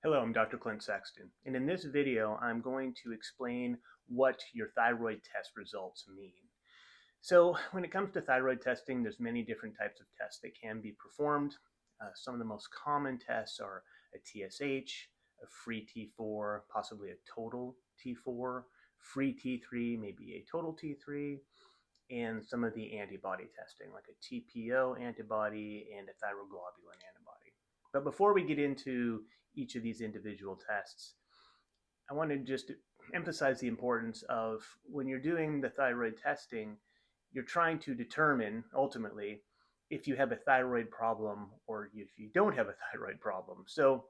Hello, I'm Dr. Clint Sexton, and in this video, I'm going to explain what your thyroid test results mean. So when it comes to thyroid testing, there's many different types of tests that can be performed. Some of the most common tests are a TSH, a free T4, possibly a total T4, free T3, maybe a total T3, and some of the antibody testing, like a TPO antibody and a thyroglobulin antibody. But before we get into each of these individual tests, I want to just emphasize the importance of when you're doing the thyroid testing, you're trying to determine ultimately if you have a thyroid problem or if you don't have a thyroid problem. So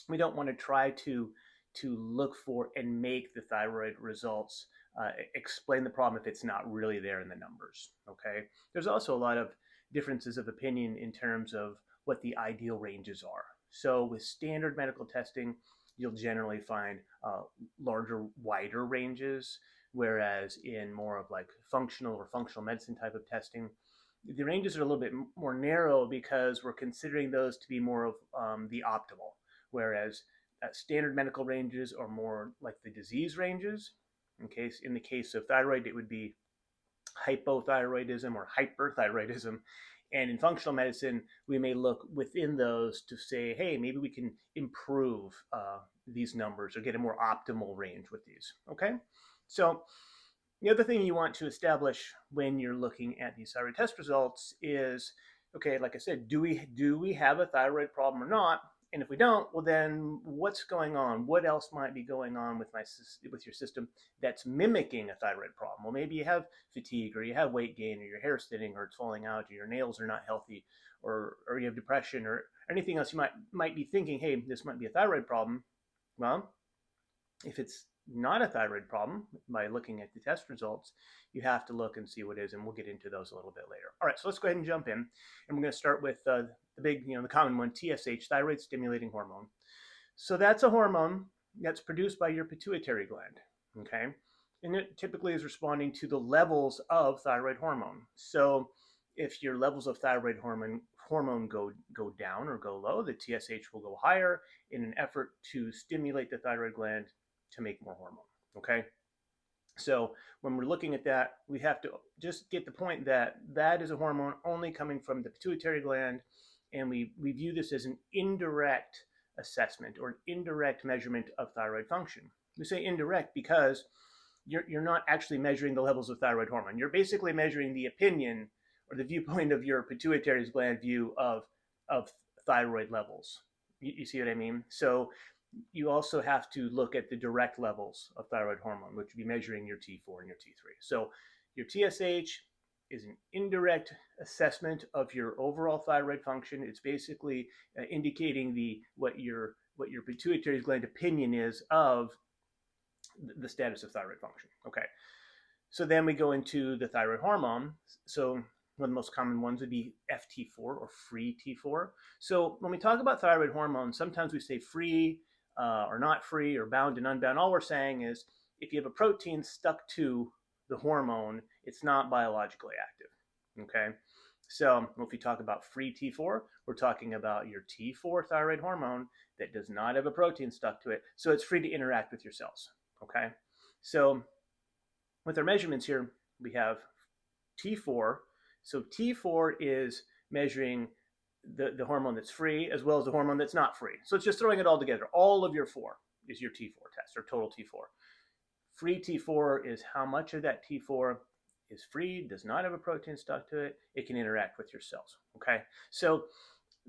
we don't want to try to look for and make the thyroid results explain the problem if it's not really there in the numbers. Okay. There's also a lot of differences of opinion in terms of what the ideal ranges are. So with standard medical testing, you'll generally find larger, wider ranges, whereas in more of like functional or functional medicine type of testing, the ranges are a little bit more narrow because we're considering those to be more of the optimal, whereas standard medical ranges are more like the disease ranges. In the case of thyroid, it would be hypothyroidism or hyperthyroidism. And in functional medicine, we may look within those to say, hey, maybe we can improve these numbers or get a more optimal range with these. Okay. So the other thing you want to establish when you're looking at these thyroid test results is, okay, like I said, do we have a thyroid problem or not? And if we don't, well, then what's going on? What else might be going on with your system that's mimicking a thyroid problem? Well, maybe you have fatigue, or you have weight gain, or your hair's thinning, or it's falling out, or your nails are not healthy, or you have depression, or anything else you might be thinking, hey, this might be a thyroid problem. Well, if it's not a thyroid problem, by looking at the test results, you have to look and see what it is, and we'll get into those a little bit later. All right, so let's go ahead and jump in, and we're going to start with the big, the common one, TSH, thyroid stimulating hormone. So that's a hormone that's produced by your pituitary gland, okay? And it typically is responding to the levels of thyroid hormone. So if your levels of thyroid hormone go down or go low, the TSH will go higher in an effort to stimulate the thyroid gland to make more hormone. Okay. So when we're looking at that, we have to just get the point that that is a hormone only coming from the pituitary gland. And we view this as an indirect assessment or an indirect measurement of thyroid function. We say indirect because you're not actually measuring the levels of thyroid hormone. You're basically measuring the opinion or the viewpoint of your pituitary gland view of thyroid levels. You see what I mean? So you also have to look at the direct levels of thyroid hormone, which would be measuring your T4 and your T3. So your TSH is an indirect assessment of your overall thyroid function. It's basically indicating what your pituitary gland opinion is of the status of thyroid function. Okay. So then we go into the thyroid hormone. So one of the most common ones would be FT4 or free T4. So when we talk about thyroid hormone, sometimes we say free or not free or bound and unbound. All we're saying is if you have a protein stuck to the hormone, it's not biologically active. Okay. So if we talk about free T4, we're talking about your T4 thyroid hormone that does not have a protein stuck to it. So it's free to interact with your cells. Okay. So with our measurements here, we have T4. So T4 is measuring the hormone that's free as well as the hormone that's not free. So it's just throwing it all together. All of your 4 is your T4 test or total T4. Free T4 is how much of that T4 is free, does not have a protein stuck to it. It can interact with your cells. Okay. So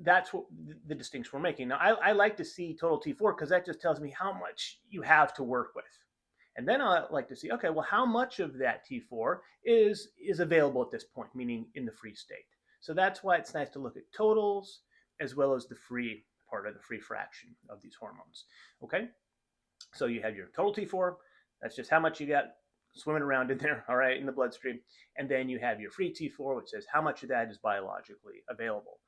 that's what the distinction we're making. Now, I like to see total T4 because that just tells me how much you have to work with. And then I like to see, okay, well, how much of that T4 is available at this point, meaning in the free state. So that's why it's nice to look at totals as well as the free part of the free fraction of these hormones. Okay, so you have your total T4. That's just how much you got swimming around in there, all right, in the bloodstream. And then you have your free T4, which says how much of that is biologically available.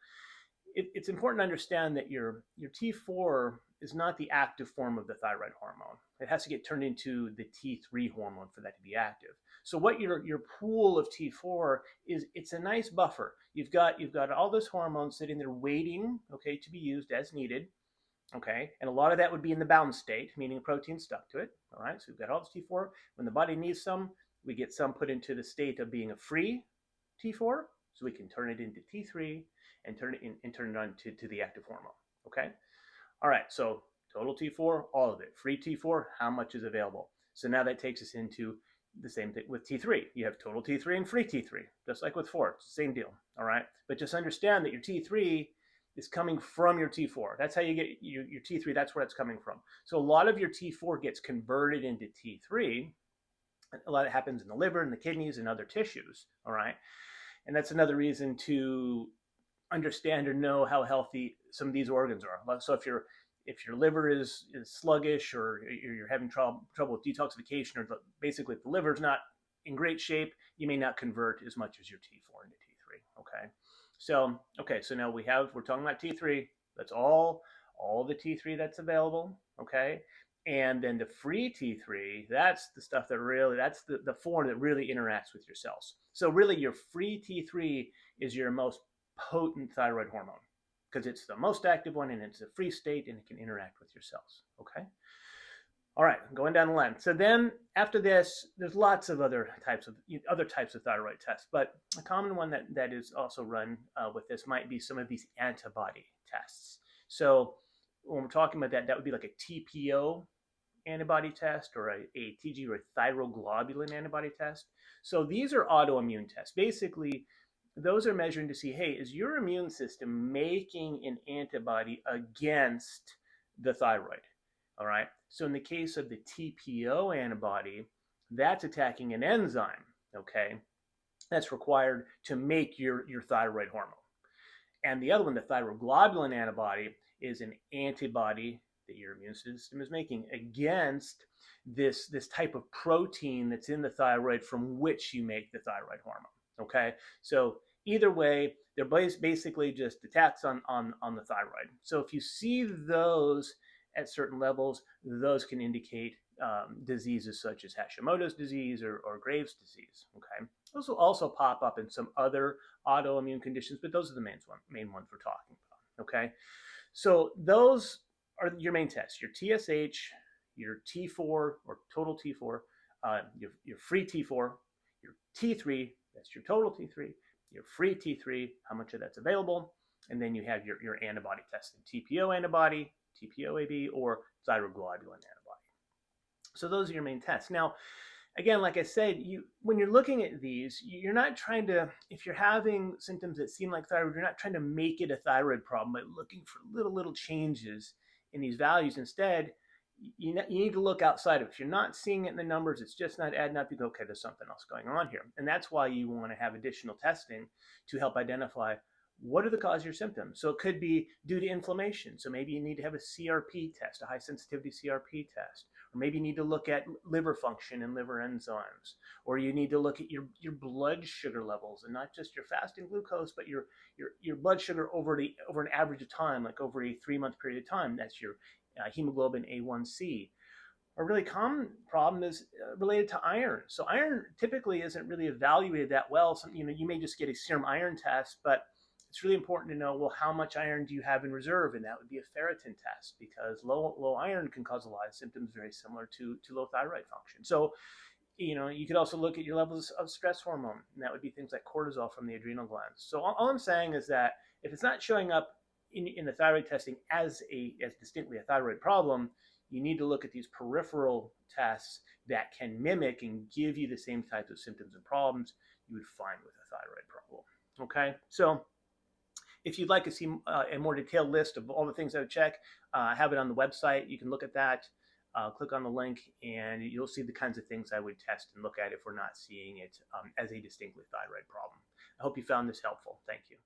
It's important to understand that your T4 is not the active form of the thyroid hormone. It has to get turned into the T3 hormone for that to be active. So what your pool of T4 is, it's a nice buffer. You've got all this hormone sitting there waiting, okay, to be used as needed. Okay, and a lot of that would be in the bound state, meaning protein stuck to it. All right, so we've got all this T4. When the body needs some, we get some put into the state of being a free T4, so we can turn it into T3 and turn it on to the active hormone. Okay, all right, so total T4, all of it. Free T4, how much is available? So now that takes us into the same thing with T3. You have total T3 and free T3, just like with 4. It's the same deal, all right? But just understand that your T3 is coming from your T4. That's how you get your T3. That's where it's coming from. So a lot of your T4 gets converted into T3. A lot of it happens in the liver and the kidneys and other tissues, all right? And that's another reason to understand or know how healthy some of these organs are. So if your liver is sluggish, or you're having trouble with detoxification, or basically if the liver's not in great shape, you may not convert as much as your T4 into T3. So now we're talking about T3. That's all the T3 that's available. Okay. And then the free T3, that's the stuff that's the form that really interacts with your cells. So really your free T3 is your most potent thyroid hormone, because it's the most active one and it's a free state and it can interact with your cells. Okay. All right, going down the line. So then after this, there's lots of other types of thyroid tests, but a common one that is also run with this might be some of these antibody tests. So when we're talking about that would be like a TPO antibody test, or a TG, or a thyroglobulin antibody test. So these are autoimmune tests. Basically, those are measuring to see, hey, is your immune system making an antibody against the thyroid? All right. So in the case of the TPO antibody, that's attacking an enzyme, okay, that's required to make your thyroid hormone. And the other one, the thyroglobulin antibody, is an antibody that your immune system is making against this type of protein that's in the thyroid from which you make the thyroid hormone. Okay, so either way, they're basically just attacks on the thyroid. So if you see those at certain levels, those can indicate diseases such as Hashimoto's disease or Graves' disease. Okay, those will also pop up in some other autoimmune conditions, but those are the main ones we're talking about. Okay, so those are your main tests: your TSH, your T4 or total T4, your free T4, your T3, that's your total T3, your free T3, how much of that's available, and then you have your antibody testing: TPO antibody, TPO-AB, or thyroglobulin antibody. So those are your main tests. Now, again, like I said, when you're looking at these, you're not trying to, if you're having symptoms that seem like thyroid, you're not trying to make it a thyroid problem by looking for little changes in these values. Instead, you need to look outside of it. If you're not seeing it in the numbers, it's just not adding up, you go, okay, there's something else going on here. And that's why you want to have additional testing to help identify what are the cause of your symptoms. So it could be due to inflammation. So maybe you need to have a CRP test, a high sensitivity CRP test. Or maybe you need to look at liver function and liver enzymes. Or you need to look at your blood sugar levels, and not just your fasting glucose, but your blood sugar over an average of time, like over a 3-month period of time. That's your hemoglobin A1C. A really common problem is related to iron. So iron typically isn't really evaluated that well. So, you may just get a serum iron test, but it's really important to know, well, how much iron do you have in reserve? And that would be a ferritin test, because low iron can cause a lot of symptoms very similar to low thyroid function. So, you could also look at your levels of stress hormone, and that would be things like cortisol from the adrenal glands. So all I'm saying is that if it's not showing up in the thyroid testing as distinctly a thyroid problem, you need to look at these peripheral tests that can mimic and give you the same types of symptoms and problems you would find with a thyroid problem. Okay, so if you'd like to see a more detailed list of all the things I would check, I have it on the website. You can look at that, click on the link, and you'll see the kinds of things I would test and look at if we're not seeing it as a distinctly thyroid problem. I hope you found this helpful. Thank you.